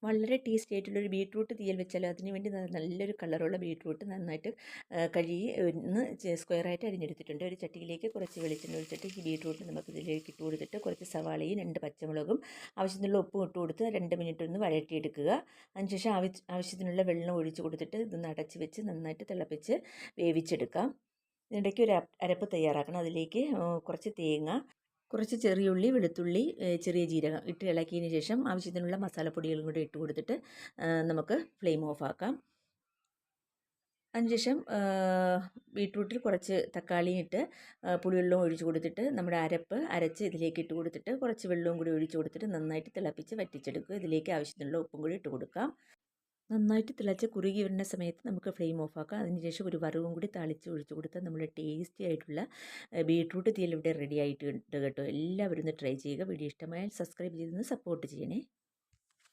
വളരെ ടേസ്റ്റി ആയിട്ടുള്ളൊരു ബീട്രൂട്ട് തീയൽ വെച്ചാലോ അതിന് വേണ്ടി നല്ലൊരു കളറുള്ള ബീട്രൂട്ട് നന്നായിട്ട് കഴുകി ഒന്ന് സ്ക്വയറായിട്ട് അരിഞ്ഞെടുത്തിട്ടുണ്ട്. ഒരു ചട്ടിയിലേക്ക് കുറച്ച് വെളിച്ചെണ്ണ ഒഴിച്ചിട്ട് ഈ ബീട്രൂട്ട് നമുക്ക് ഇതിലേക്ക് ഇട്ട് കൊടുത്തിട്ട് കുറച്ച് സവാളയും 2 പച്ചമുളകും ആവശ്യത്തിനുള്ള ഉപ്പും ഇട്ട് കൊടുത്ത് 2 മിനിറ്റ് ഒന്ന് വഴറ്റിയെടുക്കുക. അതിനുശേഷം ആവശ്യത്തിനുള്ള വെള്ളം ഒഴിച്ച് കൊടുത്തിട്ട് ഇതൊന്ന് അടച്ച് വെച്ച് നന്നായിട്ട് തിളപ്പിച്ച് വേവിച്ചെടുക്കാം. ഇതിനിടയ്ക്ക് ഒരു അരപ്പ് തയ്യാറാക്കണം. അതിലേക്ക് കുറച്ച് തേങ്ങ, കുറച്ച് ചെറിയുള്ളി, വെളുത്തുള്ളി, ചെറിയ ജീരകം ഇട്ട് ഇളക്കിയതിന് ശേഷം ആവശ്യത്തിനുള്ള മസാലപ്പൊടികളും കൂടി ഇട്ട് കൊടുത്തിട്ട് നമുക്ക് ഫ്ലെയിം ഓഫ് ആക്കാം. അതിനുശേഷം ബീട്രൂട്ടിൽ കുറച്ച് തക്കാളിയും ഇട്ട് പുളിവെള്ളവും ഒഴിച്ച് കൊടുത്തിട്ട് നമ്മുടെ അരപ്പ് അരച്ച് ഇതിലേക്ക് ഇട്ട് കൊടുത്തിട്ട് കുറച്ച് വെള്ളവും കൂടി ഒഴിച്ച് കൊടുത്തിട്ട് നന്നായിട്ട് തിളപ്പിച്ച് വറ്റിച്ചെടുക്കുക. ഇതിലേക്ക് ആവശ്യത്തിനുള്ള ഉപ്പും കൂടി ഇട്ട് കൊടുക്കാം. നന്നായിട്ട് തിളച്ച് കുറുകി വരുന്ന സമയത്ത് നമുക്ക് ഫ്ലെയിം ഓഫ് ആക്കാം. അതിനുശേഷം ഒരു വറവും കൂടി താളിച്ച് ഒഴിച്ച് കൊടുത്താൽ നമ്മുടെ ടേസ്റ്റി ആയിട്ടുള്ള ബീട്രൂട്ട് തീയൽ ഇവിടെ റെഡി ആയിട്ടുണ്ട് കേട്ടോ. എല്ലാവരും ഒന്ന് ട്രൈ ചെയ്യുക. വീഡിയോ ഇഷ്ടമായാൽ സബ്സ്ക്രൈബ് ചെയ്തൊന്ന് സപ്പോർട്ട് ചെയ്യണേ.